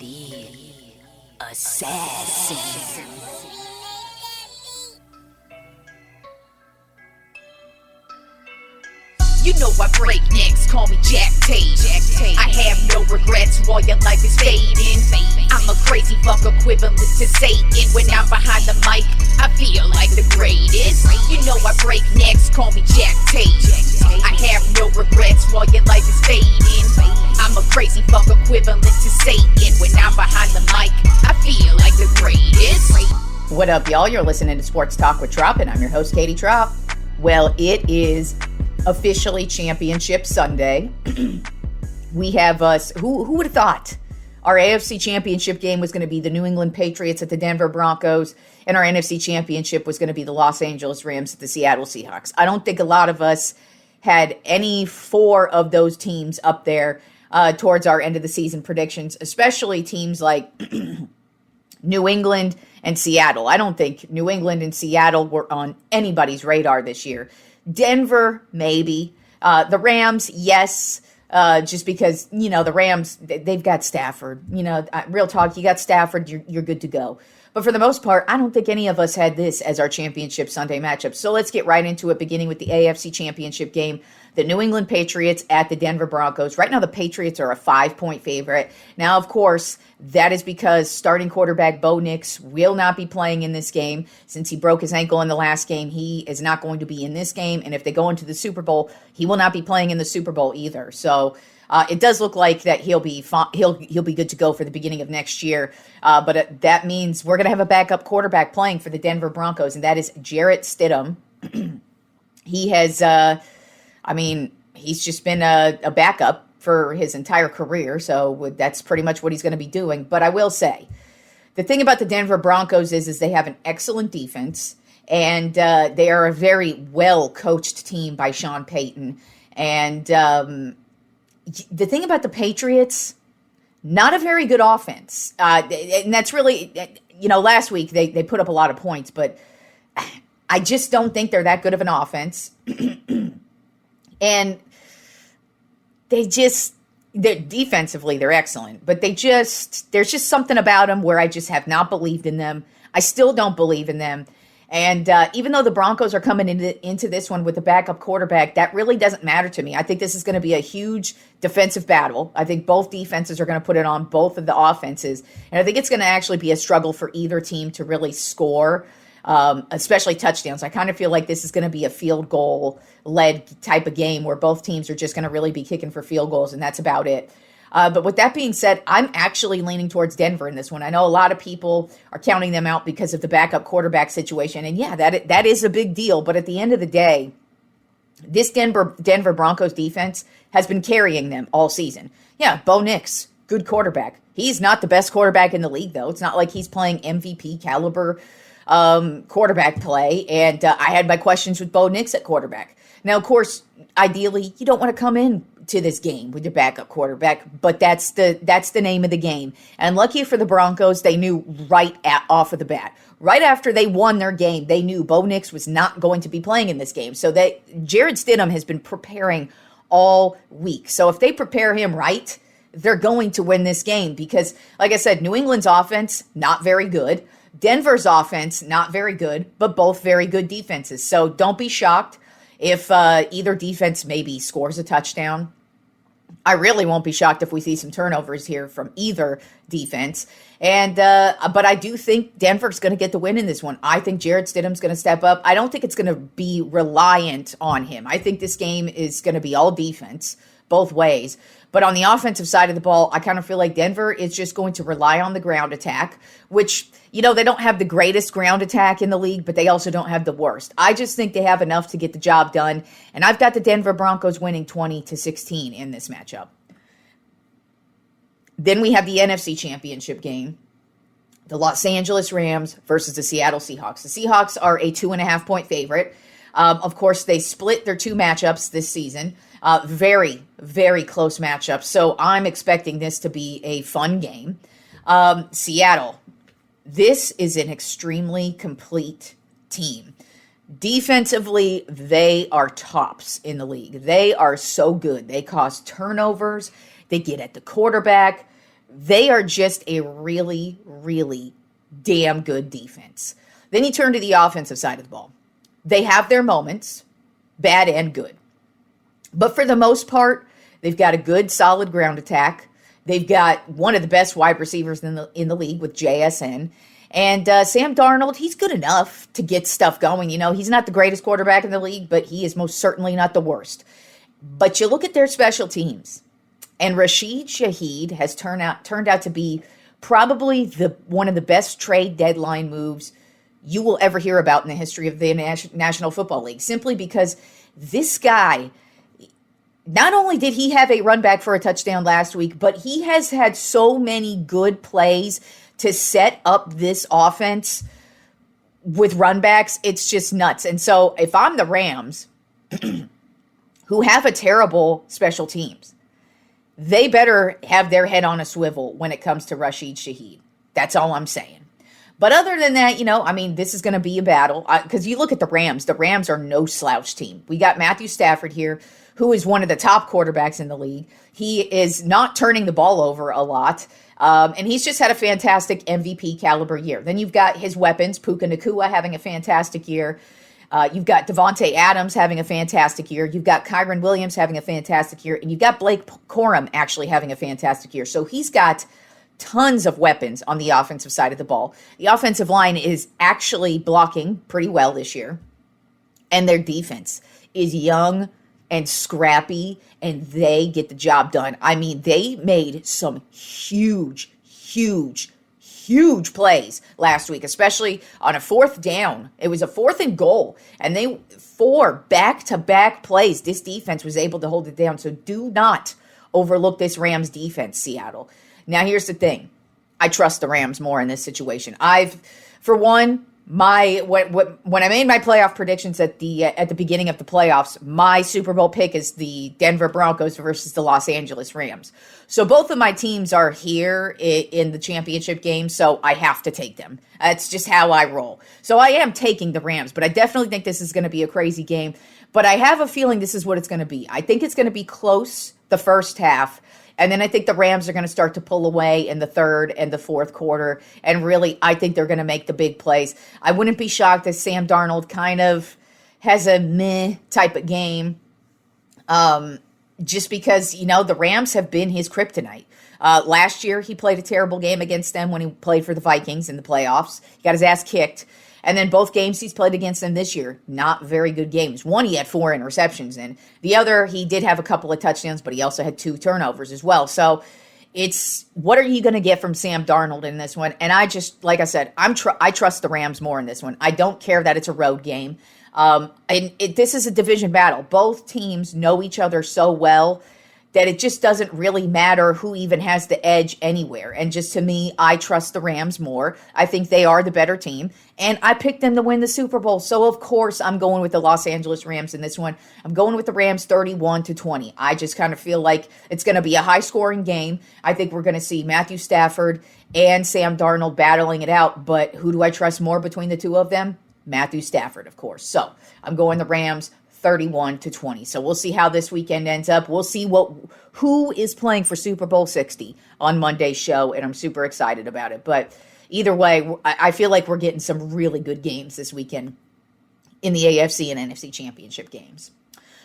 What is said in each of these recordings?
The assassin. You know I break necks, call me Jack Tate. I have no regrets while your life is fading. I'm a crazy fuck equivalent to Satan. When I'm behind the mic, I feel like the greatest. You know I break necks, call me Jack Tate. I have no regrets while your life is fading. I'm a crazy fuck equivalent to Satan. When I'm behind the mic, I feel like the greatest. What up, y'all? You're listening to Sports Talk with Tropp, and I'm your host, Katie Tropp. Well, it is officially Championship Sunday. We have us, who would have thought our AFC Championship game was going to be the New England Patriots at the Denver Broncos, and our NFC Championship was going to be the Los Angeles Rams at the Seattle Seahawks. I don't think a lot of us had any four of those teams up there towards our end of the season predictions, especially teams like New England and Seattle. I don't think New England and Seattle were on anybody's radar this year. Denver, maybe. The Rams, yes, just because, the Rams, they've got Stafford. Real talk, you got Stafford, you're good to go. But for the most part, I don't think any of us had this as our Championship Sunday matchup. So let's get right into it, beginning with the AFC Championship game. The New England Patriots at the Denver Broncos. Right now, the Patriots are a 5-point favorite. Now, of course, that is because starting quarterback Bo Nix will not be playing in this game. Since he broke his ankle in the last game, he is not going to be in this game. And if they go into the Super Bowl, he will not be playing in the Super Bowl either. So it does look like that he'll be good to go for the beginning of next year. But that means we're going to have a backup quarterback playing for the Denver Broncos, and that is Jarrett Stidham. He has, he's just been a backup for his entire career, so that's pretty much what he's going to be doing. But I will say, the thing about the Denver Broncos is they have an excellent defense, and they are a very well-coached team by Sean Payton. And the thing about the Patriots, not a very good offense. And that's really, last week they put up a lot of points, but I just don't think they're that good of an offense. And they're defensively, they're excellent, but there's just something about them where I just have not believed in them. I still don't believe in them. And even though the Broncos are coming into this one with a backup quarterback, that really doesn't matter to me. I think this is going to be a huge defensive battle. I think both defenses are going to put it on both of the offenses. And I think it's going to actually be a struggle for either team to really score, especially touchdowns. I kind of feel like this is going to be a field goal-led type of game where both teams are just going to really be kicking for field goals, and that's about it. But with that being said, I'm actually leaning towards Denver in this one. I know a lot of people are counting them out because of the backup quarterback situation. And yeah, that is a big deal. But at the end of the day, this Denver Broncos defense has been carrying them all season. Yeah, Bo Nix, good quarterback. He's not the best quarterback in the league, though. It's not like he's playing MVP caliber quarterback play. And I had my questions with Bo Nix at quarterback. Now, of course, ideally, you don't want to come in to this game with your backup quarterback, but that's the name of the game. And lucky for the Broncos, they knew off of the bat. Right after they won their game, they knew Bo Nix was not going to be playing in this game. So Jarrett Stidham has been preparing all week. So if they prepare him right, they're going to win this game because, like I said, New England's offense, not very good. Denver's offense, not very good, but both very good defenses. So don't be shocked if either defense maybe scores a touchdown. I really won't be shocked if we see some turnovers here from either defense. And but I do think Denver's going to get the win in this one. I think Jarrett Stidham's going to step up. I don't think it's going to be reliant on him. I think this game is going to be all defense, both ways. But on the offensive side of the ball, I kind of feel like Denver is just going to rely on the ground attack, which, they don't have the greatest ground attack in the league, but they also don't have the worst. I just think they have enough to get the job done. And I've got the Denver Broncos winning 20-16 in this matchup. Then we have the NFC Championship game. The Los Angeles Rams versus the Seattle Seahawks. The Seahawks are a 2.5-point favorite. Of course, they split their two matchups this season. Very, very close matchups. So I'm expecting this to be a fun game. Seattle. This is an extremely complete team. Defensively, they are tops in the league. They are so good. They cause turnovers. They get at the quarterback. They are just a really, really damn good defense. Then you turn to the offensive side of the ball. They have their moments, bad and good. But for the most part, they've got a good, solid ground attack. They've got one of the best wide receivers in the league with JSN. And Sam Darnold, he's good enough to get stuff going. You know, he's not the greatest quarterback in the league, but he is most certainly not the worst. But you look at their special teams, and Rashid Shaheed has turned out to be probably one of the best trade deadline moves you will ever hear about in the history of the National Football League, simply because this guy, not only did he have a run back for a touchdown last week, but he has had so many good plays to set up this offense with run backs. It's just nuts. And so if I'm the Rams, who have a terrible special teams, they better have their head on a swivel when it comes to Rashid Shaheed. That's all I'm saying. But other than that, you know, I mean, this is going to be a battle. Because you look at the Rams are no slouch team. We got Matthew Stafford here, who is one of the top quarterbacks in the league. He is not turning the ball over a lot. And he's just had a fantastic MVP caliber year. Then you've got his weapons, Puka Nacua having a fantastic year. You've got Devontae Adams having a fantastic year. You've got Kyron Williams having a fantastic year. And you've got Blake Corum actually having a fantastic year. So he's got tons of weapons on the offensive side of the ball. The offensive line is actually blocking pretty well this year. And their defense is young and scrappy, and they get the job done. I mean, they made some huge plays last week, especially on a fourth down. It was a 4th and goal, and 4 back-to-back plays. This defense was able to hold it down, so do not overlook this Rams defense, Seattle. Now, here's the thing. I trust the Rams more in this situation. For one, when I made my playoff predictions at the beginning of the playoffs, my Super Bowl pick is the Denver Broncos versus the Los Angeles Rams. So both of my teams are here in the championship game, so I have to take them. That's just how I roll. So I am taking the Rams, but I definitely think this is going to be a crazy game. But I have a feeling this is what it's going to be. I think it's going to be close the first half. And then I think the Rams are going to start to pull away in the third and the fourth quarter. And really, I think they're going to make the big plays. I wouldn't be shocked if Sam Darnold kind of has a meh type of game. Just because, you know, the Rams have been his kryptonite. Last year, he played a terrible game against them when he played for the Vikings in the playoffs. He got his ass kicked. And then both games he's played against them this year, not very good games. One, he had 4 interceptions in. The other, he did have a couple of touchdowns, but he also had 2 turnovers as well. So it's, what are you going to get from Sam Darnold in this one? And I just, like I said, I trust the Rams more in this one. I don't care that it's a road game. This is a division battle. Both teams know each other so well that it just doesn't really matter who even has the edge anywhere. And just to me, I trust the Rams more. I think they are the better team. And I picked them to win the Super Bowl. So, of course, I'm going with the Los Angeles Rams in this one. I'm going with the Rams 31-20. I just kind of feel like it's going to be a high-scoring game. I think we're going to see Matthew Stafford and Sam Darnold battling it out. But who do I trust more between the two of them? Matthew Stafford, of course. So, I'm going the Rams 31-20. So we'll see how this weekend ends up. We'll see who is playing for Super Bowl 60 on Monday's show, and I'm super excited about it. But either way, I feel like we're getting some really good games this weekend in the AFC and NFC Championship games.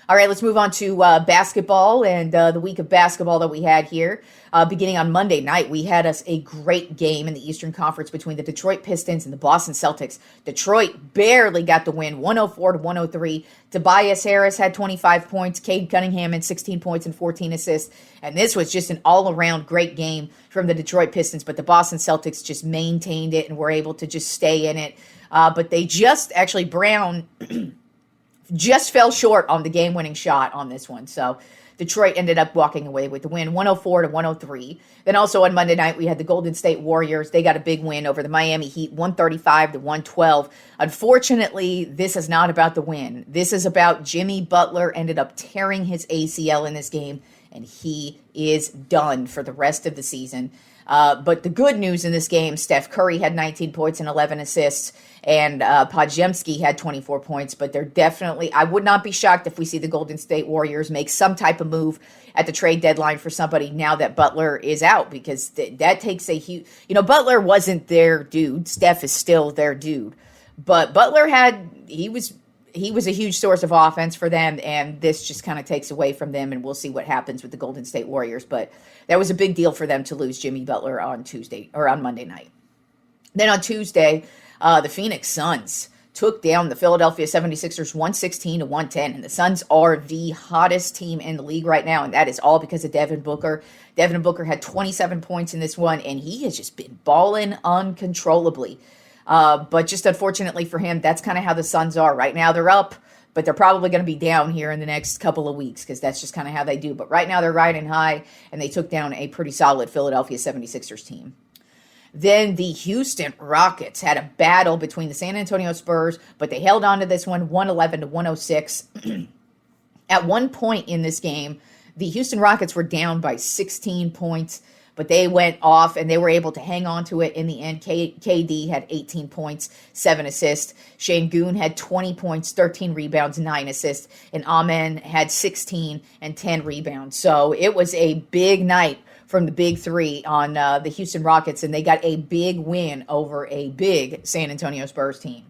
All right, let's move on to basketball and the week of basketball that we had here. Beginning on Monday night, we had us a great game in the Eastern Conference between the Detroit Pistons and the Boston Celtics. Detroit barely got the win, 104-103. Tobias Harris had 25 points. Cade Cunningham had 16 points and 14 assists. And this was just an all-around great game from the Detroit Pistons, but the Boston Celtics just maintained it and were able to just stay in it. But they Brown just fell short on the game-winning shot on this one. So Detroit ended up walking away with the win, 104-103. Then also on Monday night, we had the Golden State Warriors. They got a big win over the Miami Heat, 135-112. Unfortunately, this is not about the win. This is about Jimmy Butler ended up tearing his ACL in this game, and he is done for the rest of the season. But the good news in this game, Steph Curry had 19 points and 11 assists, and Podziemski had 24 points. But they're definitely, I would not be shocked if we see the Golden State Warriors make some type of move at the trade deadline for somebody now that Butler is out, because that takes a huge, Butler wasn't their dude. Steph is still their dude. But Butler he was a huge source of offense for them, and this just kind of takes away from them, and we'll see what happens with the Golden State Warriors. But that was a big deal for them to lose Jimmy Butler on Monday night. Then on Tuesday, the Phoenix Suns took down the Philadelphia 76ers 116-110, and the Suns are the hottest team in the league right now, and that is all because of Devin Booker. Devin Booker had 27 points in this one, and he has just been balling uncontrollably. But just unfortunately for him, that's kind of how the Suns are. Right now they're up, but they're probably going to be down here in the next couple of weeks, because that's just kind of how they do. But right now they're riding high, and they took down a pretty solid Philadelphia 76ers team. Then the Houston Rockets had a battle between the San Antonio Spurs, but they held on to this one 111-106. At one point in this game, the Houston Rockets were down by 16 points, but they went off and they were able to hang on to it in the end. KD had 18 points, 7 assists. Şengün had 20 points, 13 rebounds, 9 assists. And Amen had 16 and 10 rebounds. So it was a big night from the big three on the Houston Rockets, and they got a big win over a big San Antonio Spurs team.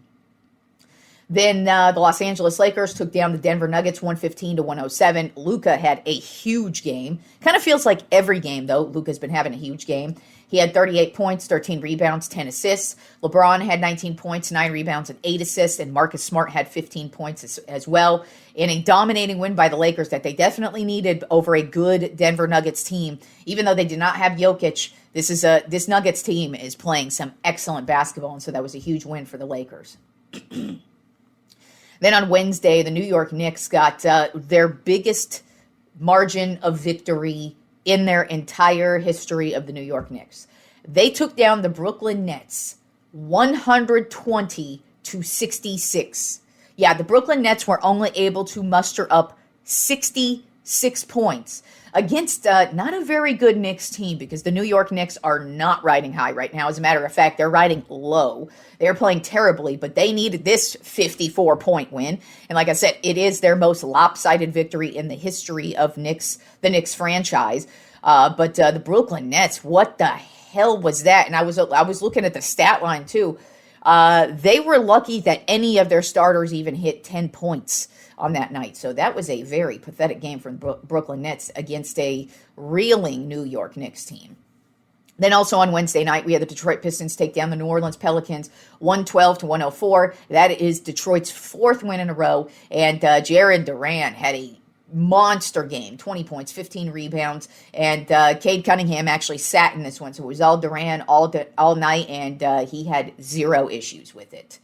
Then the Los Angeles Lakers took down the Denver Nuggets 115-107. Luka had a huge game. Kind of feels like every game, though. Luka's been having a huge game. He had 38 points, 13 rebounds, 10 assists. LeBron had 19 points, 9 rebounds, and 8 assists. And Marcus Smart had 15 points as well, in a dominating win by the Lakers that they definitely needed over a good Denver Nuggets team. Even though they did not have Jokic, this Nuggets team is playing some excellent basketball, and so that was a huge win for the Lakers. Then on Wednesday, the New York Knicks got their biggest margin of victory in their entire history of the New York Knicks. They took down the Brooklyn Nets 120-66. Yeah, the Brooklyn Nets were only able to muster up 66 points against not a very good Knicks team, because the New York Knicks are not riding high right now. As a matter of fact, they're riding low. They're playing terribly, but they needed this 54-point win. And like I said, it is their most lopsided victory in the history of the Knicks franchise. But the Brooklyn Nets, what the hell was that? And I was looking at the stat line too. They were lucky that any of their starters even hit 10 points on that night. So that was a very pathetic game from Brooklyn Nets against a reeling New York Knicks team. Then also on Wednesday night, we had the Detroit Pistons take down the New Orleans Pelicans 112-104. That is Detroit's 4th win in a row. And Jared Duran had a monster game, 20 points, 15 rebounds. And Cade Cunningham actually sat in this one. So it was all Duran all night, and he had 0 issues with it.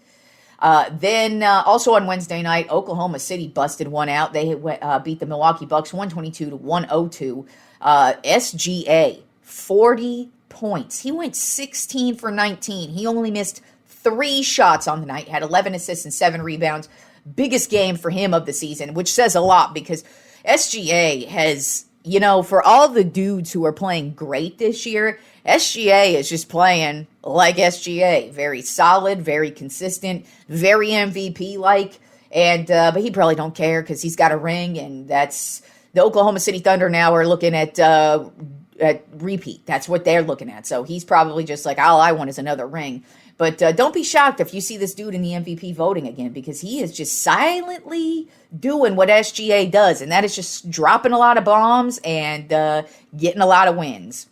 Then also on Wednesday night, Oklahoma City busted one out. They beat the Milwaukee Bucks 122-102. SGA, 40 points. He went 16 for 19. He only missed 3 shots on the night, had 11 assists and 7 rebounds. Biggest game for him of the season, which says a lot, because SGA has, for all the dudes who are playing great this year, SGA is just playing like SGA. Very solid, very consistent, very MVP-like. And but he probably don't care, because he's got a ring, and that's the Oklahoma City Thunder now are looking at repeat. That's what they're looking at. So he's probably just like, all I want is another ring. But don't be shocked if you see this dude in the MVP voting again, because he is just silently doing what SGA does, and that is just dropping a lot of bombs and getting a lot of wins.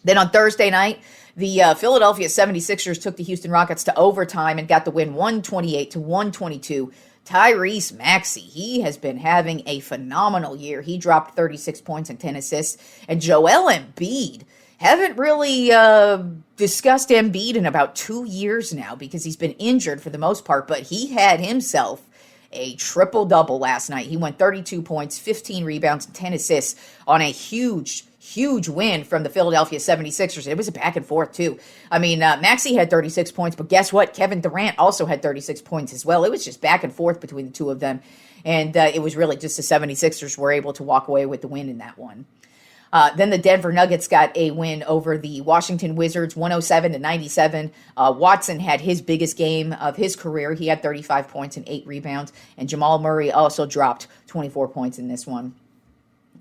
Then on Thursday night, the Philadelphia 76ers took the Houston Rockets to overtime and got the win 128-122. Tyrese Maxey, he has been having a phenomenal year. He dropped 36 points and 10 assists. And Joel Embiid, haven't really discussed Embiid in about 2 years now, because he's been injured for the most part, but he had himself a triple-double last night. He went 32 points, 15 rebounds, and 10 assists on a huge win from the Philadelphia 76ers. It was a back and forth, too. I mean, Maxey had 36 points, but guess what? Kevin Durant also had 36 points as well. It was just back and forth between the two of them. And it was really just the 76ers were able to walk away with the win in that one. Then the Denver Nuggets got a win over the Washington Wizards, 107-97. Watson had his biggest game of his career. He had 35 points and 8 rebounds. And Jamal Murray also dropped 24 points in this one.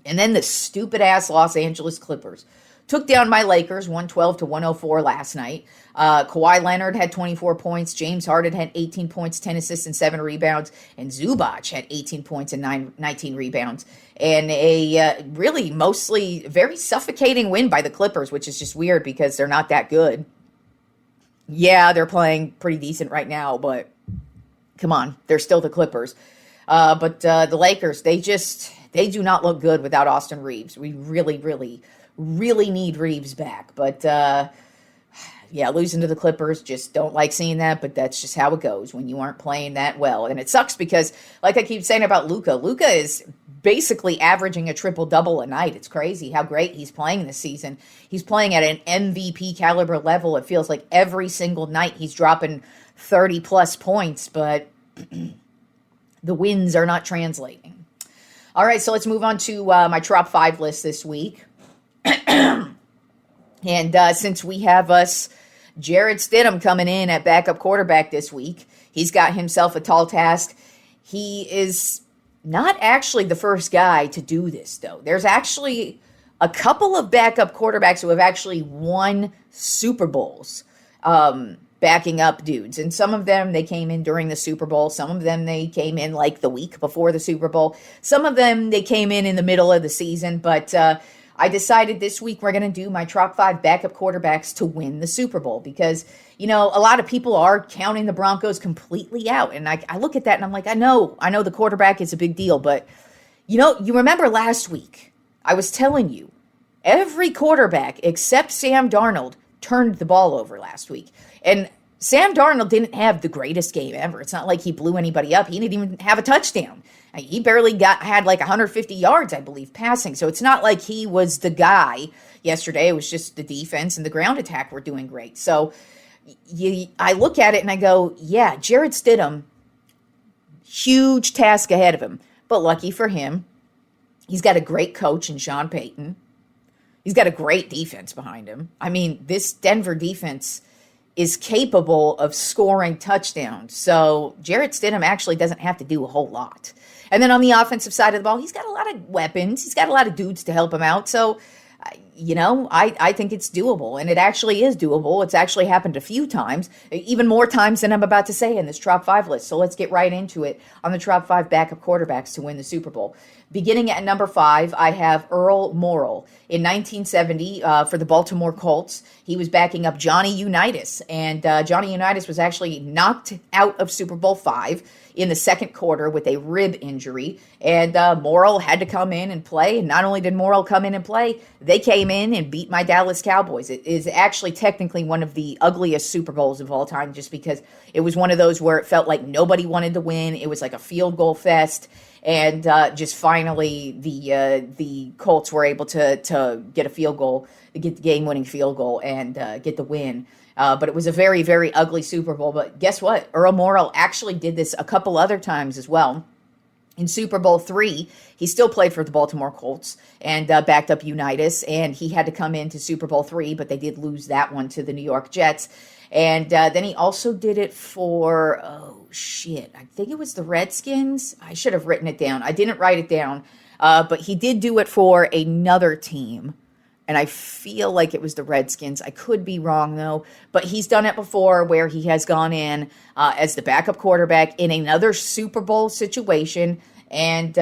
And then the stupid-ass Los Angeles Clippers took down my Lakers, 112-104 last night. Kawhi Leonard had 24 points. James Harden had 18 points, 10 assists, and 7 rebounds. And Zubac had 18 points and 19 rebounds. And a really mostly very suffocating win by the Clippers, which is just weird because they're not that good. Yeah, they're playing pretty decent right now, but come on, they're still the Clippers. But the Lakers, they do not look good without Austin Reeves. We really need Reeves back. But, yeah, losing to the Clippers, just don't like seeing that, but that's just how it goes when you aren't playing that well. And it sucks because, like I keep saying about Luka is basically averaging a triple-double a night. It's crazy how great he's playing this season. He's playing at an MVP caliber level. It feels like every single night he's dropping 30-plus points, but the wins are not translating. All right, so let's move on to my Tropp 5 list this week. And since we have Jarrett Stidham coming in at backup quarterback this week, he's got himself a tall task. He is not actually the first guy to do this, though. There's actually a couple of backup quarterbacks who have actually won Super Bowls backing up dudes. And some of them, they came in during the Super Bowl. Some of them, they came in like the week before the Super Bowl. Some of them, they came in the middle of the season. But I decided this week we're going to do my Tropp 5 backup quarterbacks to win the Super Bowl because, you know, a lot of people are counting the Broncos completely out. And I look at that and I'm like, I know the quarterback is a big deal. But, you know, you remember last week, I was telling you, every quarterback except Sam Darnold turned the ball over last week. And Sam Darnold didn't have the greatest game ever. It's not like he blew anybody up. He didn't even have a touchdown. He barely had like 150 yards, I believe, passing. So it's not like he was the guy yesterday. It was just the defense and the ground attack were doing great. So I look at it and I go, yeah, Jarrett Stidham, huge task ahead of him. But lucky for him, he's got a great coach in Sean Payton. He's got a great defense behind him. I mean, this Denver defense is capable of scoring touchdowns. So Jarrett Stidham actually doesn't have to do a whole lot. And then on the offensive side of the ball, he's got a lot of weapons. He's got a lot of dudes to help him out. So, you know, I think it's doable. And it actually is doable. It's actually happened a few times, even more times than I'm about to say in this Tropp 5 list. So let's get right into it on the Tropp 5 backup quarterbacks to win the Super Bowl. Beginning at number 5, I have Earl Morrall. In 1970, for the Baltimore Colts, he was backing up Johnny Unitas. And Johnny Unitas was actually knocked out of Super Bowl 5 in the second quarter with a rib injury. And Morrall had to come in and play. And not only did Morrall come in and play, they came in and beat my Dallas Cowboys. It is actually technically one of the ugliest Super Bowls of all time just because it was one of those where it felt like nobody wanted to win. It was like a field goal fest. And just finally, the Colts were able to get a field goal, to get the game-winning field goal, and get the win. But it was a very, very ugly Super Bowl. But guess what? Earl Morrall actually did this a couple other times as well. In Super Bowl III, he still played for the Baltimore Colts and backed up Unitas, and he had to come into Super Bowl III, but they did lose that one to the New York Jets. And then he also did it for, I think it was the Redskins. I should have written it down. I didn't write it down, but he did do it for another team. And I feel like it was the Redskins. I could be wrong, though. But he's done it before where he has gone in as the backup quarterback in another Super Bowl situation and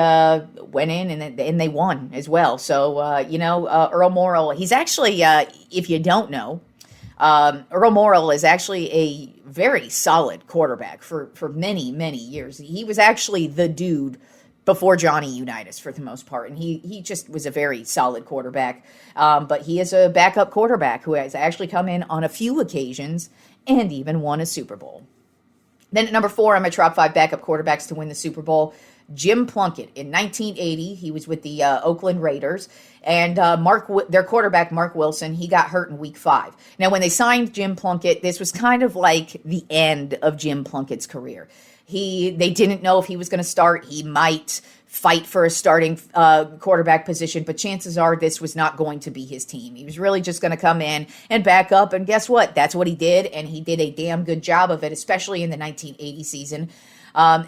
went in and they won as well. So, Earl Morrall, he's actually, if you don't know, Earl Morrall is actually a very solid quarterback for many, many years. He was actually the dude before Johnny Unitas for the most part, and he just was a very solid quarterback. But he is a backup quarterback who has actually come in on a few occasions and even won a Super Bowl. Then at number 4, I'm a Tropp 5 backup quarterbacks to win the Super Bowl. Jim Plunkett. In 1980, he was with the Oakland Raiders, and their quarterback, Mark Wilson, he got hurt in Week 5. Now, when they signed Jim Plunkett, this was kind of like the end of Jim Plunkett's career. They didn't know if he was going to start. He might fight for a starting quarterback position, but chances are this was not going to be his team. He was really just going to come in and back up, and guess what? That's what he did, and he did a damn good job of it, especially in the 1980 season,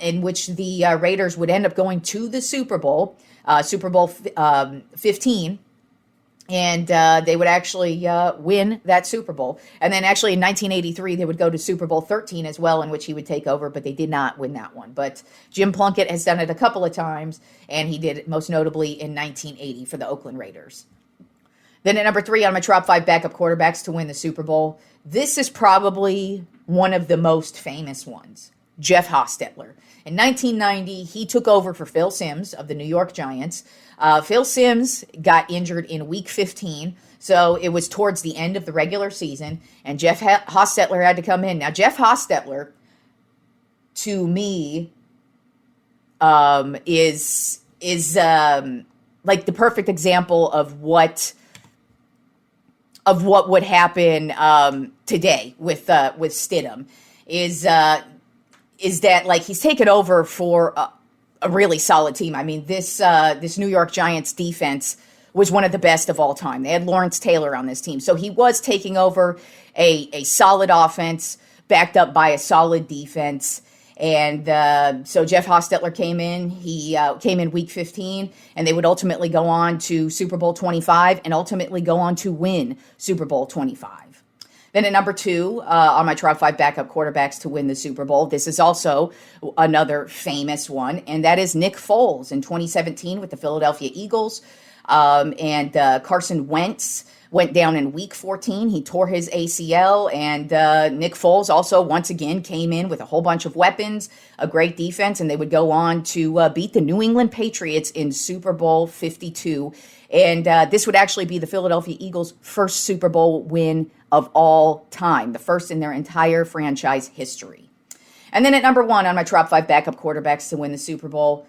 in which the Raiders would end up going to the Super Bowl 15, and they would actually win that Super Bowl. And then actually in 1983, they would go to Super Bowl 13 as well, in which he would take over, but they did not win that one. But Jim Plunkett has done it a couple of times, and he did it most notably in 1980 for the Oakland Raiders. Then at number 3 on my top 5 backup quarterbacks to win the Super Bowl, this is probably one of the most famous ones, Jeff Hostetler. In 1990, he took over for Phil Simms of the New York Giants. Phil Simms got injured in Week 15, so it was towards the end of the regular season, and Jeff Hostetler had to come in. Now, Jeff Hostetler, to me, is like the perfect example of what would happen today with Stidham. Is that like he's taken over for a really solid team. I mean, this New York Giants defense was one of the best of all time. They had Lawrence Taylor on this team. So he was taking over a solid offense backed up by a solid defense. And so Jeff Hostetler came in. He came in Week 15, and they would ultimately go on to Super Bowl 25 and ultimately go on to win Super Bowl 25. Then at number 2 on my top 5 backup quarterbacks to win the Super Bowl, this is also another famous one, and that is Nick Foles in 2017 with the Philadelphia Eagles. And Carson Wentz went down in Week 14. He tore his ACL, and Nick Foles also once again came in with a whole bunch of weapons, a great defense, and they would go on to beat the New England Patriots in Super Bowl 52. And this would actually be the Philadelphia Eagles' first Super Bowl win of all time, the first in their entire franchise history. And then at number 1 on my top 5 backup quarterbacks to win the Super Bowl,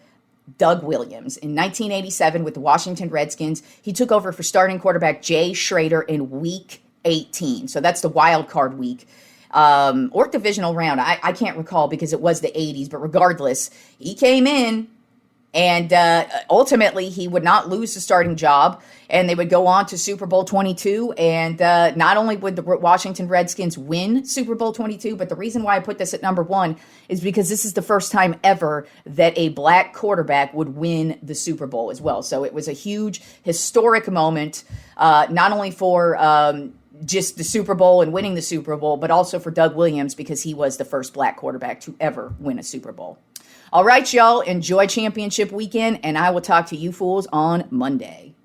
Doug Williams. In 1987 with the Washington Redskins, he took over for starting quarterback Jay Schrader in Week 18. So that's the wild card week. Or divisional round. I can't recall because it was the 80s, but regardless, he came in, and ultimately, he would not lose the starting job, and they would go on to Super Bowl 22. And not only would the Washington Redskins win Super Bowl 22, but the reason why I put this at number 1 is because this is the first time ever that a black quarterback would win the Super Bowl as well. So it was a huge, historic moment, not only for just the Super Bowl and winning the Super Bowl, but also for Doug Williams because he was the first black quarterback to ever win a Super Bowl. All right, y'all, enjoy championship weekend, and I will talk to you fools on Monday.